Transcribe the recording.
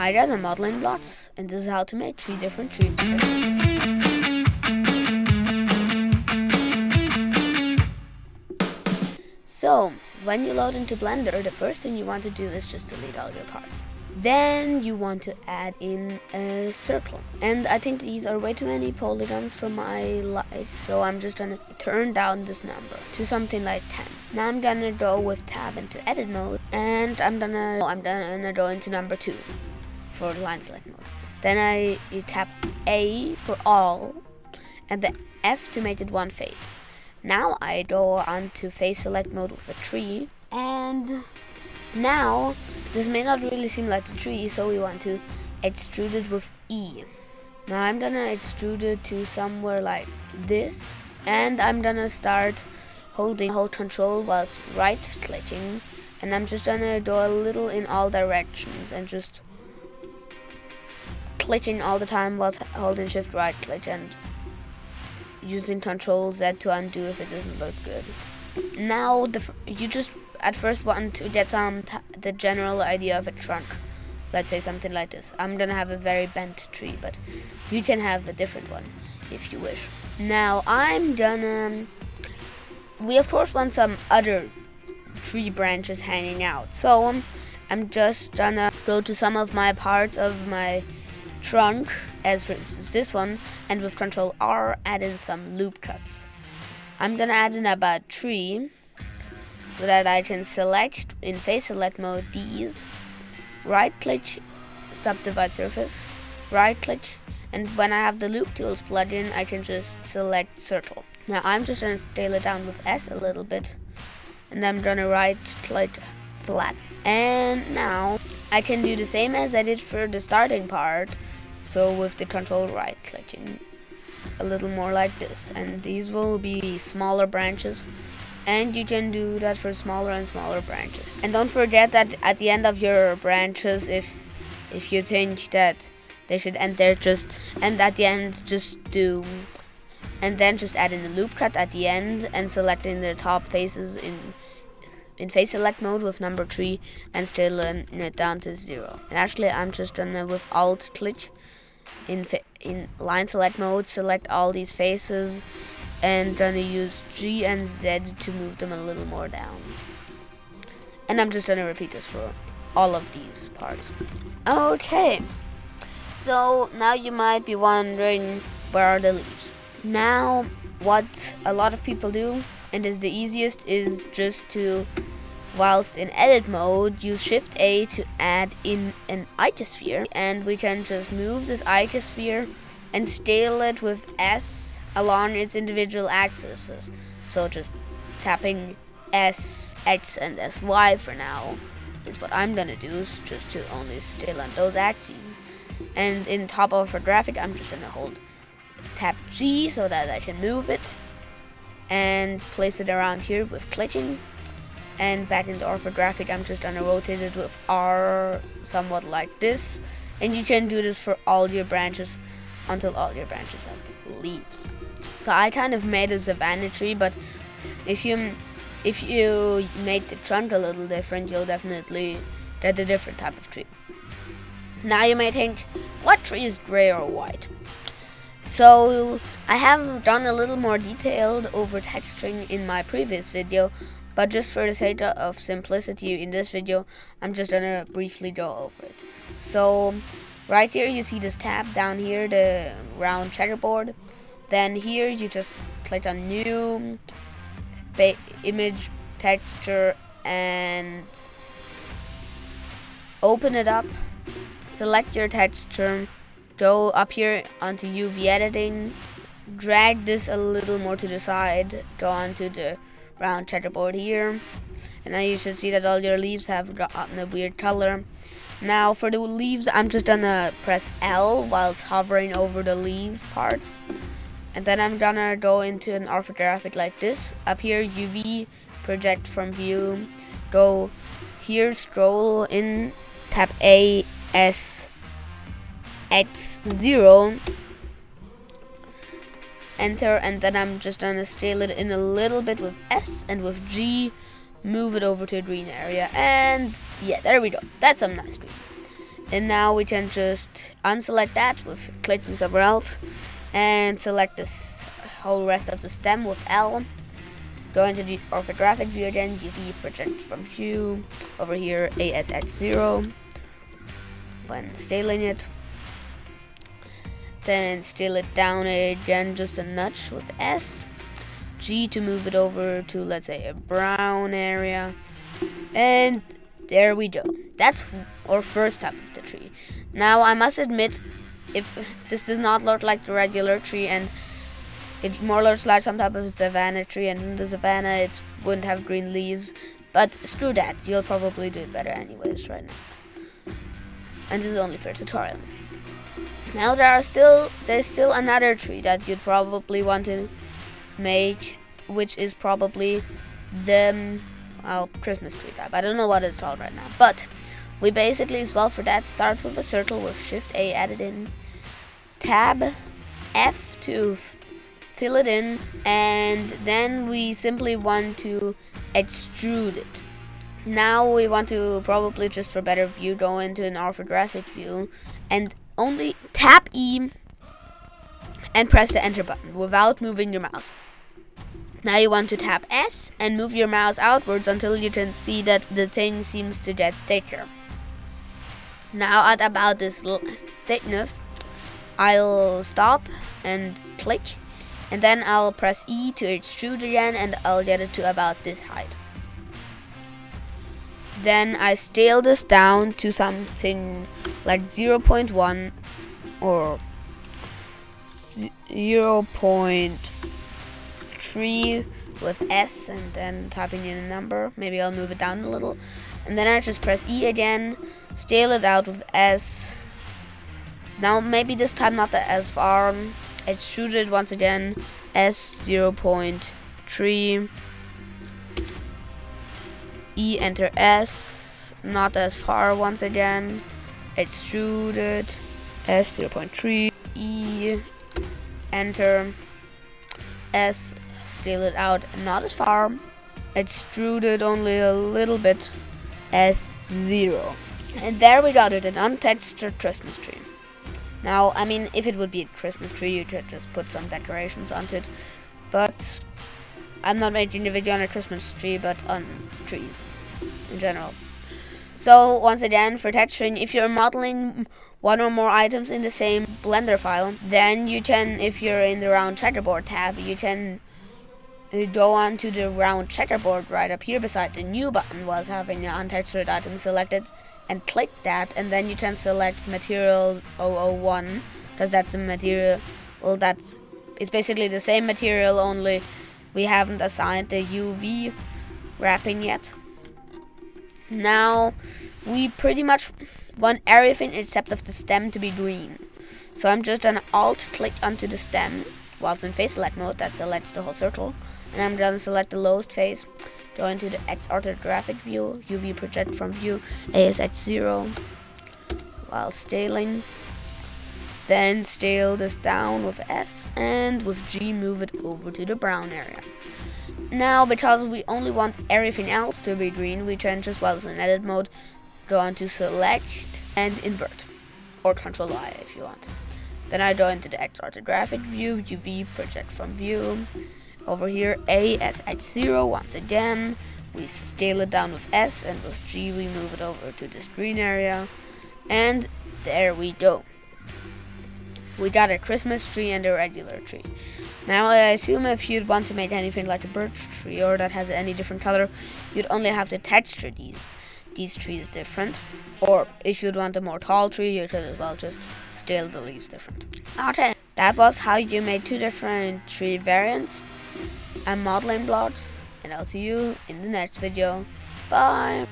Hi guys, I'm Modeling Blocks, and this is how to make 3 different tree patterns. So, when you load into Blender, the first thing you want to do is just delete all your parts. Then you want to add in a circle. And I think these are way too many polygons for my light, so I'm just gonna turn down this number to something like 10. Now I'm gonna go with tab into edit mode, and I'm gonna go into number 2 for line select mode. Then you tap A for all, and the F to make it one face. Now I go on to face select mode with a tree, and now this may not really seem like a tree, so we want to extrude it with E. Now I'm gonna extrude it to somewhere like this, and I'm gonna start holding hold control whilst right clicking, and I'm just gonna go a little in all directions and just clicking all the time whilst holding shift right click and using Control Z to undo if it doesn't look good. Now you just at first want to get the general idea of a trunk. Let's say something like this. I'm gonna have a very bent tree, but you can have a different one if you wish. Now we of course want some other tree branches hanging out, so I'm just gonna go to some of my parts of my trunk, as for instance this one, and with Control R add in some loop cuts. I'm gonna add in about 3 so that I can select in face select mode these, right click subdivide surface, right click, and when I have the loop tools plugin I can just select circle. Now I'm just gonna scale it down with S a little bit, and I'm gonna right click flat, and now I can do the same as I did for the starting part, so with the Control right clicking a little more like this, and these will be smaller branches, and you can do that for smaller and smaller branches. And don't forget that at the end of your branches, if you think that they should end there, just at the end just do, and then just add in the loop cut at the end and selecting the top faces in face select mode with number 3 and scaling it down to 0. And actually I'm just gonna with alt click in line select mode select all these faces, and gonna use G and Z to move them a little more down. And I'm just gonna repeat this for all of these parts. Okay, so now you might be wondering, where are the leaves? Now what a lot of people do, and is the easiest, is just to, whilst in edit mode, use Shift A to add in an icosphere, and we can just move this icosphere and scale it with S along its individual axes. So just tapping S, X, and SY for now is what I'm gonna do, just to only scale on those axes. And in top orthographic, I'm just gonna tap G so that I can move it and place it around here with clicking. And back in the orthographic, I'm just gonna rotate it with R somewhat like this, and you can do this for all your branches until all your branches have leaves. So I kind of made a savanna tree, but if you make the trunk a little different, you'll definitely get a different type of tree. Now you may think, what tree is gray or white? So I have done a little more detailed over texturing in my previous video, but just for the sake of simplicity in this video, I'm just gonna briefly go over it. So right here you see this tab down here, the round checkerboard. Then here you just click on new image texture and open it up, select your texture, go up here onto UV editing, drag this a little more to the side, go onto the round checkerboard here, and now you should see that all your leaves have gotten a weird color. Now for the leaves, I'm just gonna press L whilst hovering over the leaf parts, and then I'm gonna go into an orthographic like this. Up here, UV, project from view, go here, scroll in, tap A, S, X, 0, enter, and then I'm just gonna scale it in a little bit with S, and with G move it over to a green area, and yeah, there we go. That's some nice green. And now we can just unselect that with clicking somewhere else and select this whole rest of the stem with L. Go into the orthographic view again, UV project from view, over here ASH0, when scaling it. Then scale it down again just a notch with S. G to move it over to, let's say, a brown area. And there we go. That's our first type of the tree. Now I must admit, if this does not look like the regular tree and it more looks like some type of savanna tree, and in the savanna it wouldn't have green leaves, but screw that, you'll probably do it better anyways right now. And this is only for a tutorial. Now there's still another tree that you'd probably want to make, which is probably the Christmas tree type. I don't know what it's called right now, but we basically, as well for that, start with a circle with Shift A added in, Tab F to fill it in, and then we simply want to extrude it. Now we want to probably, just for better view, go into an orthographic view and only tap E and press the enter button without moving your mouse. Now you want to tap S and move your mouse outwards until you can see that the thing seems to get thicker. Now at about this thickness, I'll stop and click, and then I'll press E to extrude again, and I'll get it to about this height. Then I scale this down to something like 0.1 or 0.3 with S and then typing in a number. Maybe I'll move it down a little. And then I just press E again, scale it out with S. Now maybe this time not as far. Extrude it once again, S 0.3. E, enter S, not as far once again, extrude it, S 0.3, E, enter S, scale it out, not as far, extrude it only a little bit, S0. And there we got it, an untextured Christmas tree. Now, I mean, if it would be a Christmas tree, you could just put some decorations onto it, but I'm not making a video on a Christmas tree, but on trees in general. So once again, for texturing, if you're modeling one or more items in the same Blender file, then you can, if you're in the round checkerboard tab, you can go on to the round checkerboard right up here beside the new button whilst having an untextured item selected, and click that, and then you can select material 001, because that's the material that is basically the same material, only we haven't assigned the UV wrapping yet. Now we pretty much want everything except of the stem to be green. So I'm just gonna alt click onto the stem whilst in face select mode, that selects the whole circle, and I'm gonna select the lowest face, go into the X orthographic view, UV project from view, ASH0 while scaling. Then scale this down with S, and with G move it over to the brown area. Now, because we only want everything else to be green, we can just, while it's in edit mode, go on to select and invert, or Ctrl Y if you want. Then I go into the X orthographic view, UV project from view, over here ASH0 once again, we scale it down with S, and with G we move it over to this green area, and there we go. We got a Christmas tree and a regular tree. Now I assume if you'd want to make anything like a birch tree or that has any different color, you'd only have to texture these trees different. Or if you'd want a more tall tree, you could as well just scale the leaves different. Okay, that was how you made two different tree variants and modeling blocks, and I'll see you in the next video. Bye!